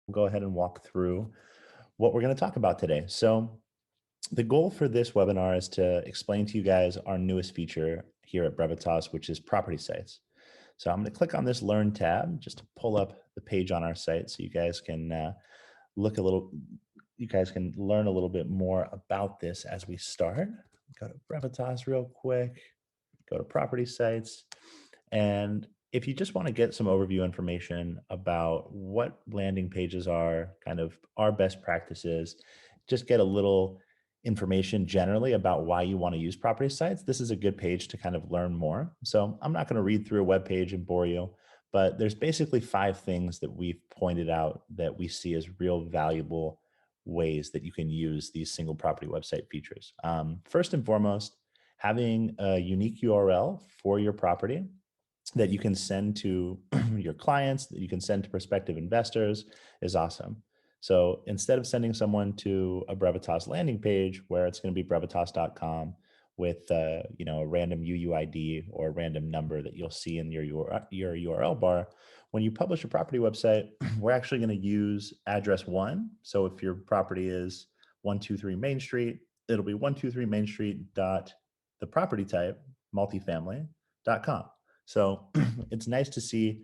We'll go ahead and walk through what we're going to talk about today. So, the goal for this webinar is to explain to you guys our newest feature here at Brevitas, which is property sites. So, I'm going to click on this Learn tab just to pull up the page on our site so you guys can look a little, you guys can learn a little bit more about this as we start. Go to Brevitas real quick, go to property sites. And if you just want to get some overview information about what landing pages are, kind of our best practices, just get a little information generally about why you want to use property sites, this is a good page to kind of learn more. So I'm not going to read through a web page and bore you, but there's basically 5 things that we've pointed out that we see as real valuable ways that you can use these single property website features. First and foremost, having a unique URL for your property that you can send to your clients, that you can send to prospective investors is awesome. So instead of sending someone to a Brevitas landing page where it's going to be brevitas.com with a random UUID or a random number that you'll see in your URL bar, when you publish a property website, we're actually going to use address 1. So if your property is 123 Main Street, it'll be 123 Main Street dot the property type multifamily.com. So it's nice to see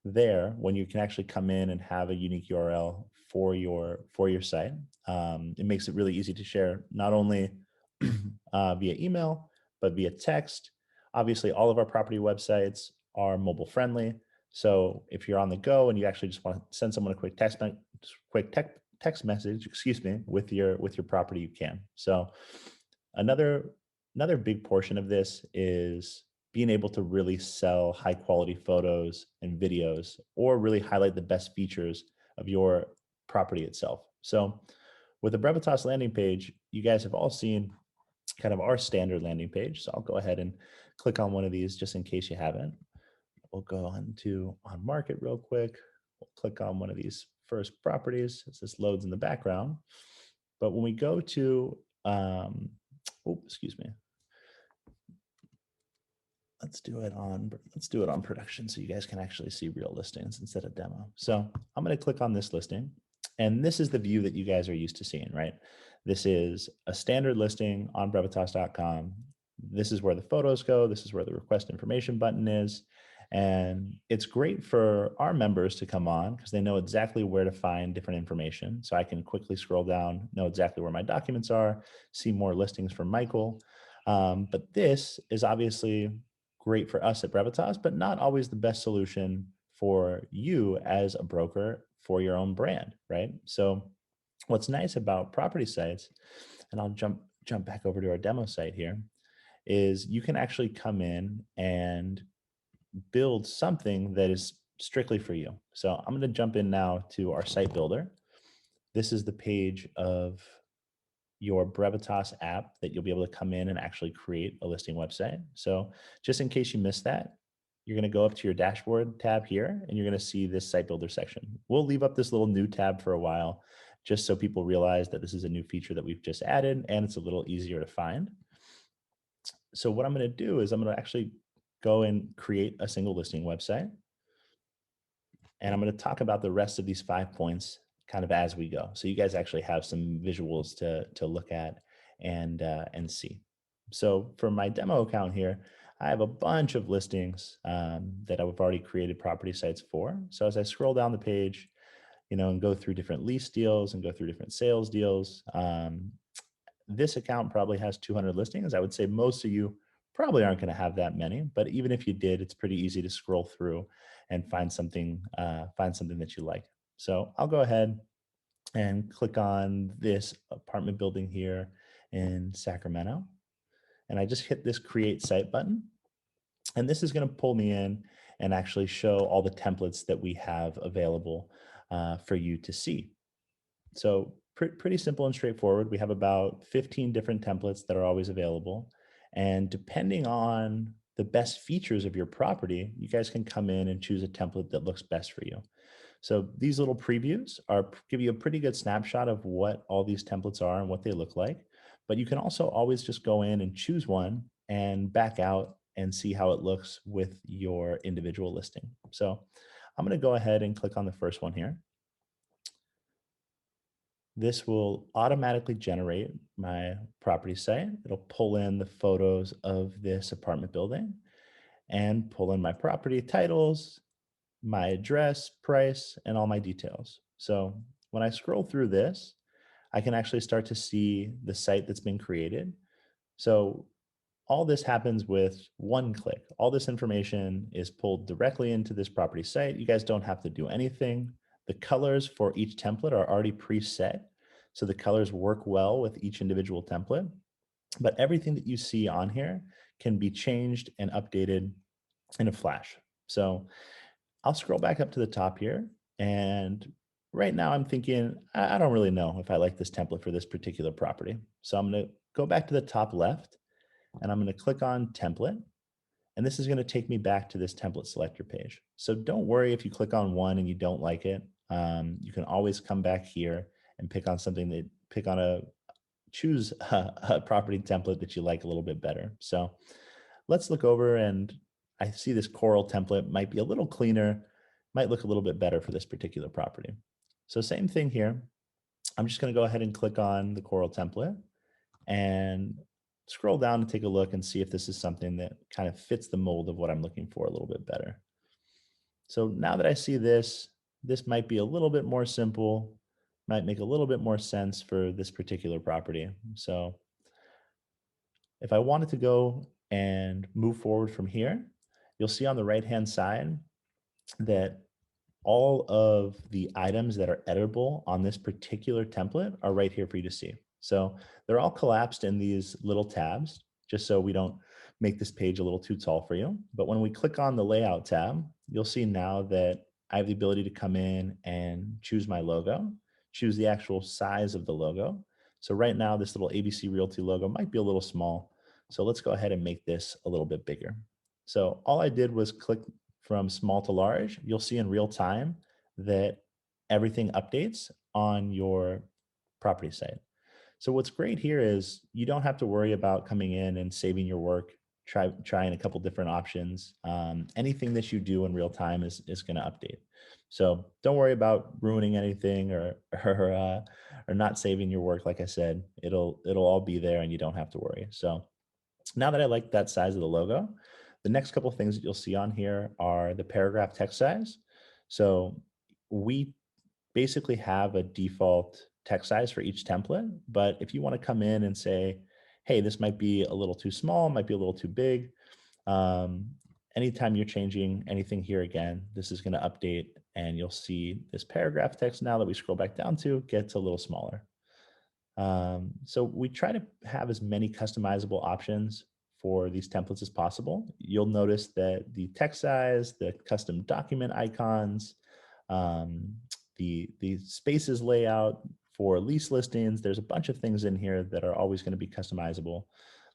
there when you can actually come in and have a unique URL for your site. It makes it really easy to share not only via email but via text. Obviously, all of our property websites are mobile friendly. So if you're on the go and you actually just want to send someone a text message, excuse me, with your property, you can. So another big portion of this is being able to really sell high quality photos and videos or really highlight the best features of your property itself. So with the Brevitas landing page, you guys have all seen kind of our standard landing page. So I'll go ahead and click on one of these just in case you haven't. We'll go on market real quick. We'll click on one of these first properties as this loads in the background. But when we go to, excuse me, let's do it on production so you guys can actually see real listings instead of demo. So I'm going to click on this listing, and this is the view that you guys are used to seeing, right? This is a standard listing on brevitas.com. This is where the photos go. This is where the request information button is. And it's great for our members to come on because they know exactly where to find different information. So I can quickly scroll down, know exactly where my documents are, see more listings from Michael. But this is obviously great for us at Brevitas, but not always the best solution for you as a broker for your own brand, right? So what's nice about property sites, and I'll jump back over to our demo site here, is you can actually come in and build something that is strictly for you. So I'm going to jump in now to our site builder. This is the page of your Brevitas app that you'll be able to come in and actually create a listing website. So just in case you missed that, you're going to go up to your dashboard tab here and you're going to see this site builder section. We'll leave up this little new tab for a while just so people realize that this is a new feature that we've just added and it's a little easier to find. So what I'm going to do is I'm going to actually go and create a single listing website. And I'm going to talk about the rest of these 5 points kind of as we go. So you guys actually have some visuals to look at and see. So for my demo account here, I have a bunch of listings that I've already created property sites for. So as I scroll down the page, and go through different lease deals and go through different sales deals, this account probably has 200 listings. I would say most of you probably aren't going to have that many, but even if you did, it's pretty easy to scroll through and find something that you like. So I'll go ahead and click on this apartment building here in Sacramento. And I just hit this create site button. And this is going to pull me in and actually show all the templates that we have available for you to see. So pretty simple and straightforward. We have about 15 different templates that are always available. And depending on the best features of your property, you guys can come in and choose a template that looks best for you. So these little previews give you a pretty good snapshot of what all these templates are and what they look like. But you can also always just go in and choose one and back out and see how it looks with your individual listing. So I'm going to go ahead and click on the first one here. This will automatically generate my property site. It'll pull in the photos of this apartment building and pull in my property titles, my address, price, and all my details. So when I scroll through this, I can actually start to see the site that's been created. So all this happens with one click. All this information is pulled directly into this property site. You guys don't have to do anything. The colors for each template are already preset. So the colors work well with each individual template. But everything that you see on here can be changed and updated in a flash. So I'll scroll back up to the top here. And right now I'm thinking, I don't really know if I like this template for this particular property. So I'm going to go back to the top left and I'm going to click on template. And this is going to take me back to this template selector page. So don't worry if you click on one and you don't like it. You can always come back here and pick on something that choose a property template that you like a little bit better. So let's look over, and I see this coral template might be a little cleaner, might look a little bit better for this particular property. So same thing here. I'm just going to go ahead and click on the coral template and scroll down and take a look and see if this is something that kind of fits the mold of what I'm looking for a little bit better. So now that I see this, this might be a little bit more simple, might make a little bit more sense for this particular property. So if I wanted to go and move forward from here, you'll see on the right-hand side that all of the items that are editable on this particular template are right here for you to see. So they're all collapsed in these little tabs, just so we don't make this page a little too tall for you. But when we click on the layout tab, you'll see now that I have the ability to come in and choose my logo, choose the actual size of the logo. So right now, this little ABC Realty logo might be a little small. So let's go ahead and make this a little bit bigger. So all I did was click from small to large. You'll see in real time that everything updates on your property site. So what's great here is you don't have to worry about coming in and saving your work, trying a couple different options. Anything that you do in real time is going to update. So don't worry about ruining anything or not saving your work. Like I said, it'll all be there and you don't have to worry. So now that I like that size of the logo, the next couple of things that you'll see on here are the paragraph text size. So we basically have a default text size for each template, but if you want to come in and say, hey, this might be a little too small, might be a little too big, um, anytime you're changing anything here again, this is going to update and you'll see this paragraph text now that we scroll back down to gets a little smaller. So we try to have as many customizable options for these templates as possible. You'll notice that the text size, the custom document icons, um, the spaces layout for lease listings, there's a bunch of things in here that are always going to be customizable.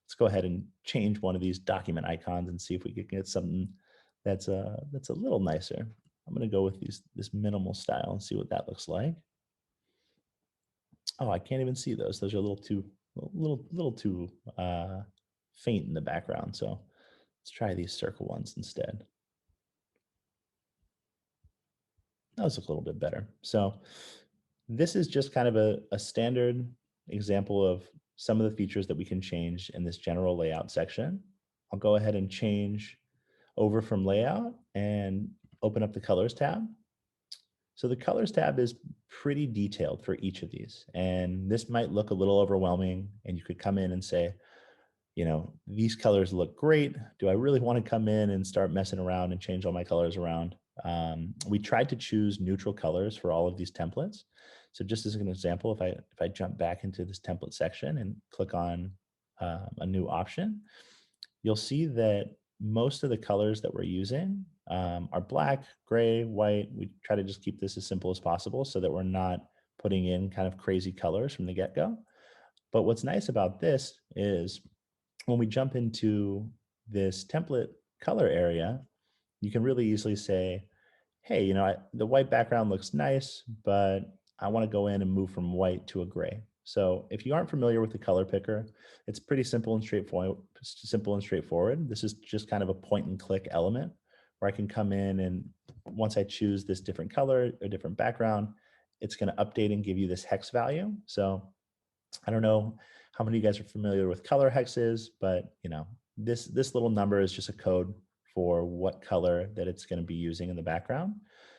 Let's go ahead and change one of these document icons and see if we can get something that's a little nicer. I'm going to go with this minimal style and see what that looks like. Oh, I can't even see those. Those are a little too faint in the background. So let's try these circle ones instead. Those look a little bit better. So this is just kind of a standard example of some of the features that we can change in this general layout section. I'll go ahead and change over from layout and open up the colors tab. So the colors tab is pretty detailed for each of these. And this might look a little overwhelming, and you could come in and say, these colors look great. Do I really want to come in and start messing around and change all my colors around? We tried to choose neutral colors for all of these templates. So just as an example, if I jump back into this template section and click on a new option, you'll see that most of the colors that we're using are black, gray, white. We try to just keep this as simple as possible so that we're not putting in kind of crazy colors from the get-go. But what's nice about this is when we jump into this template color area, you can really easily say, hey, the white background looks nice, but I want to go in and move from white to a gray. So if you aren't familiar with the color picker, it's pretty simple and straightforward. This is just kind of a point and click element where I can come in and once I choose this different color or different background, it's going to update and give you this hex value. So I don't know how many of you guys are familiar with color hexes, but this little number is just a code for what color that it's going to be using in the background.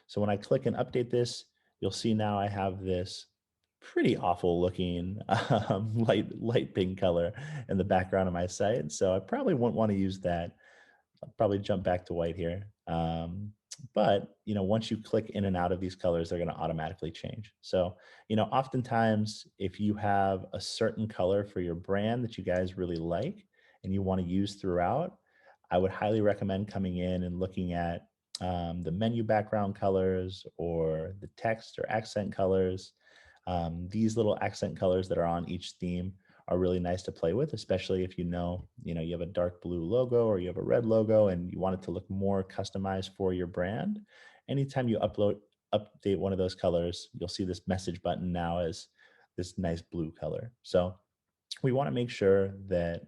So when I click and update this, you'll see now I have this pretty awful looking light pink color in the background of my site. So I probably won't want to use that. I'll probably jump back to white here. But once you click in and out of these colors, they're going to automatically change. So oftentimes if you have a certain color for your brand that you guys really like and you want to use throughout, I would highly recommend coming in and looking at the menu background colors or the text or accent colors. These little accent colors that are on each theme are really nice to play with, especially if you have a dark blue logo or you have a red logo and you want it to look more customized for your brand. Anytime you update one of those colors, you'll see this message button now as this nice blue color. So we want to make sure that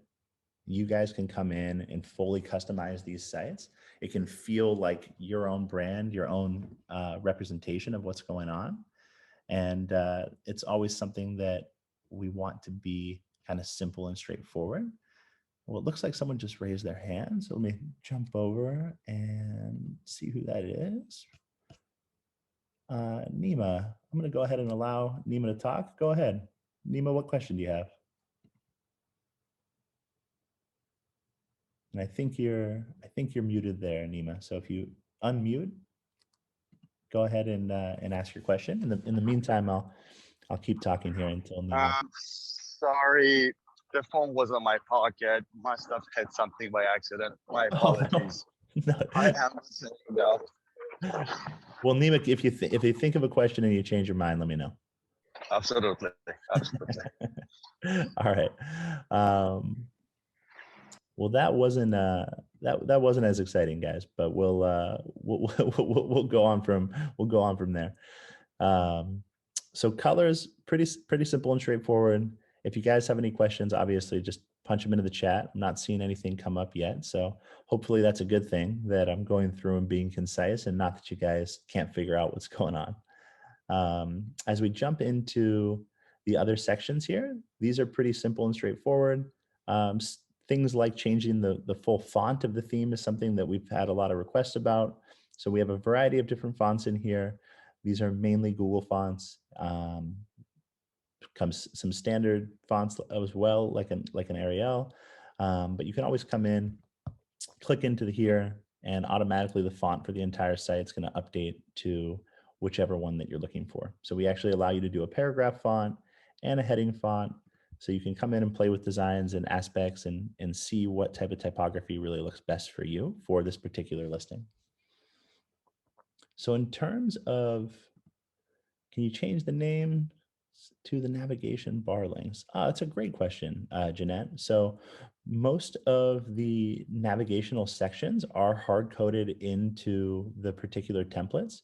you guys can come in and fully customize these sites. It can feel like your own brand, your own representation of what's going on. And it's always something that we want to be kind of simple and straightforward. Well, it looks like someone just raised their hand. So let me jump over and see who that is. Nima, I'm going to go ahead and allow Nima to talk. Go ahead. Nima, what question do you have? And I think you're muted there, Nima. So if you unmute, go ahead and ask your question. In the meantime, I'll keep talking here until Nima. Sorry, the phone was on my pocket. Must have hit something by accident. My apologies. No. I am listening now. Well, Nima, if you think of a question and you change your mind, let me know. Absolutely. All right. Well, that wasn't as exciting, guys. But we'll go on from there. So colors, pretty simple and straightforward. If you guys have any questions, obviously just punch them into the chat. I'm not seeing anything come up yet, so hopefully that's a good thing that I'm going through and being concise, and not that you guys can't figure out what's going on. As we jump into the other sections here, these are pretty simple and straightforward. Things like changing the full font of the theme is something that we've had a lot of requests about. So we have a variety of different fonts in here. These are mainly Google fonts. Comes some standard fonts as well, like an Arial. But you can always come in, click into here, and automatically the font for the entire site is going to update to whichever one that you're looking for. So we actually allow you to do a paragraph font and a heading font. So you can come in and play with designs and aspects and see what type of typography really looks best for you for this particular listing. So in terms of, can you change the name to the navigation bar links? That's a great question, Jeanette. So most of the navigational sections are hard-coded into the particular templates.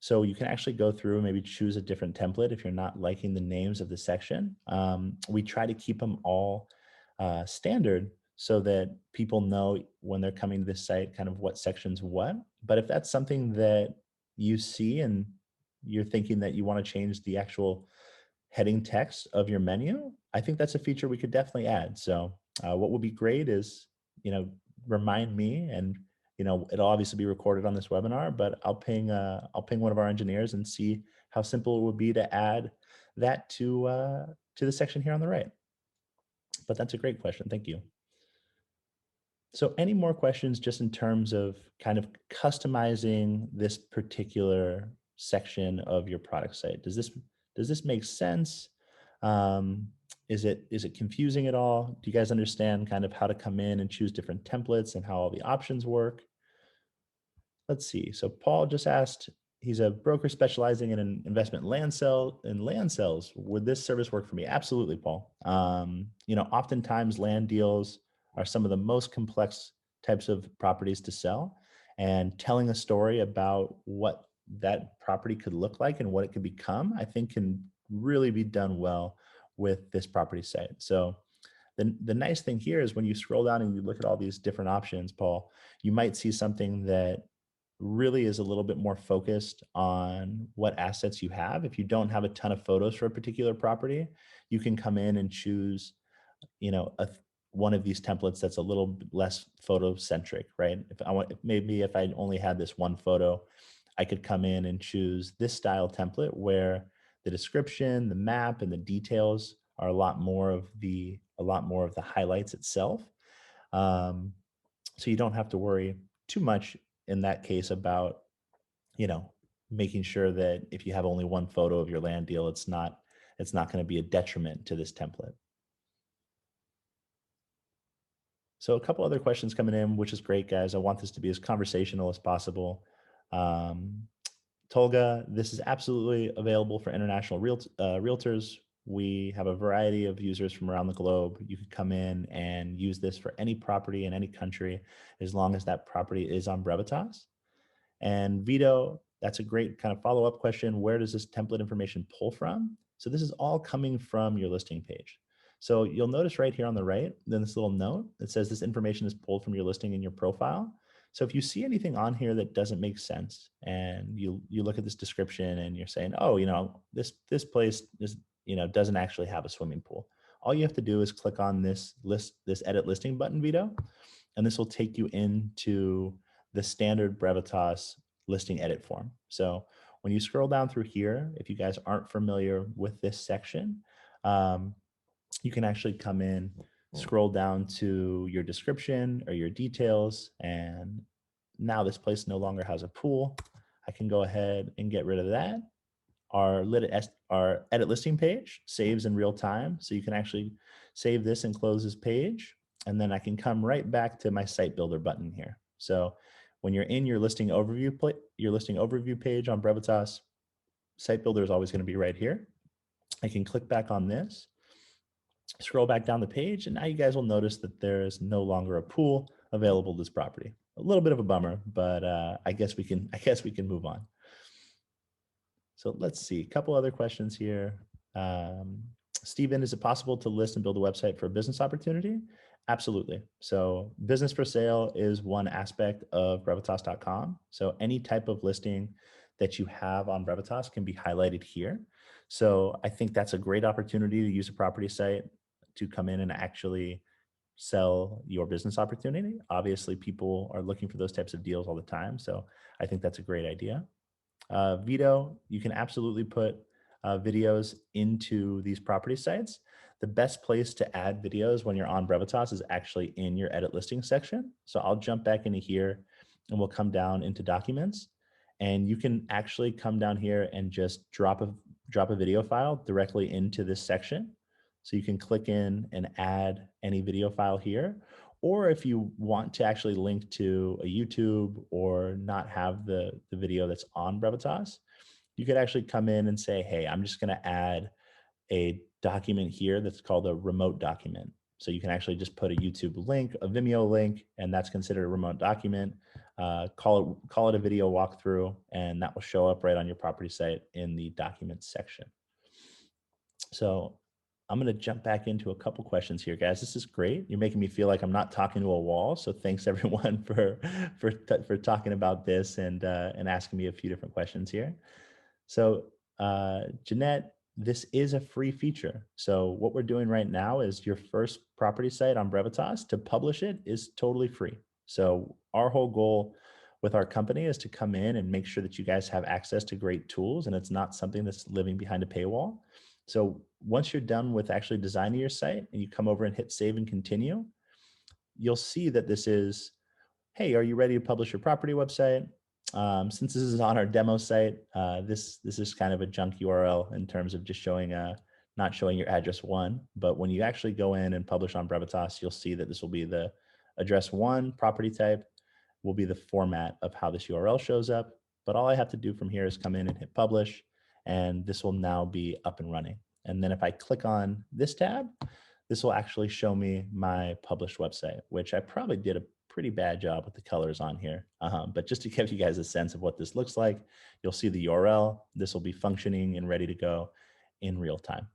So you can actually go through and maybe choose a different template if you're not liking the names of the section. We try to keep them all standard so that people know when they're coming to this site kind of what section's what. But if that's something that you see and you're thinking that you want to change the actual heading text of your menu, I think that's a feature we could definitely add. So what would be great is, remind me, and it'll obviously be recorded on this webinar, but I'll ping one of our engineers and see how simple it would be to add that to the section here on the right. But that's a great question. Thank you. So any more questions just in terms of kind of customizing this particular section of your product site? Does this make sense? Is it confusing at all? Do you guys understand kind of how to come in and choose different templates and how all the options work? Let's see. So Paul just asked, he's a broker specializing in an investment land sales. Would this service work for me? Absolutely, Paul. Oftentimes land deals are some of the most complex types of properties to sell, and telling a story about what that property could look like and what it could become, I think can really be done well with this property site. So the nice thing here is when you scroll down and you look at all these different options, Paul, you might see something that really is a little bit more focused on what assets you have. If you don't have a ton of photos for a particular property, you can come in and choose, one of these templates that's a little bit less photo centric, right? Maybe if I only had this one photo, I could come in and choose this style template where the description, the map, and the details are a lot more of the highlights itself. Um, so you don't have to worry too much in that case about, you know, making sure that if you have only one photo of your land deal, it's not going to be a detriment to this template. So a couple other questions coming in, which is great, guys. I want this to be as conversational as possible. Um, Tolga, this is absolutely available for international realtors. We have a variety of users from around the globe. You could come in and use this for any property in any country, as long as that property is on Brevitas. And Vito, that's a great kind of follow-up question. Where does this template information pull from? So this is all coming from your listing page. So you'll notice right here on the right, then this little note that says this information is pulled from your listing in your profile. So if you see anything on here that doesn't make sense, and you look at this description and you're saying, oh, this place doesn't actually have a swimming pool. All you have to do is click on this edit listing button, Vito, and this will take you into the standard Brevitas listing edit form. So when you scroll down through here, if you guys aren't familiar with this section, you can actually come in, scroll down to your description or your details, and now this place no longer has a pool. I can go ahead and get rid of that. Our edit listing page saves in real time. So you can actually save this and close this page. And then I can come right back to my site builder button here. So when you're in your listing overview page on Brevitas, site builder is always going to be right here. I can click back on this, scroll back down the page, and now you guys will notice that there is no longer a pool available to this property. A little bit of a bummer, but I guess we can move on. So let's see, a couple other questions here. Stephen, is it possible to list and build a website for a business opportunity? Absolutely. So business for sale is one aspect of Brevitas.com. So any type of listing that you have on Brevitas can be highlighted here. So I think that's a great opportunity to use a property site to come in and actually sell your business opportunity. Obviously, people are looking for those types of deals all the time. So I think that's a great idea. Vito, you can absolutely put videos into these property sites. The best place to add videos when you're on Brevitas is actually in your edit listing section. So I'll jump back into here and we'll come down into documents, and you can actually come down here and just drop a video file directly into this section. So you can click in and add any video file here. Or if you want to actually link to a YouTube or not have the video that's on Brevitas, you could actually come in and say, hey, I'm just going to add a document here that's called a remote document. So you can actually just put a YouTube link, a Vimeo link, and that's considered a remote document. Call it a video walkthrough, and that will show up right on your property site in the documents section. So I'm going to jump back into a couple questions here, guys. This is great. You're making me feel like I'm not talking to a wall. So thanks everyone for talking about this and asking me a few different questions here. So Jeanette, this is a free feature. So what we're doing right now is your first property site on Brevitas, to publish it is totally free. So our whole goal with our company is to come in and make sure that you guys have access to great tools, and it's not something that's living behind a paywall. So once you're done with actually designing your site and you come over and hit save and continue, you'll see that this is, hey, are you ready to publish your property website? Since this is on our demo site, this is kind of a junk URL in terms of just showing not showing your address one. But when you actually go in and publish on Brevitas, you'll see that this will be the address one, property type will be the format of how this URL shows up. But all I have to do from here is come in and hit publish, and this will now be up and running. And then if I click on this tab, this will actually show me my published website, which I probably did a pretty bad job with the colors on here. But just to give you guys a sense of what this looks like, you'll see the URL. This will be functioning and ready to go in real time.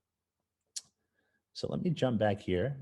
So let me jump back here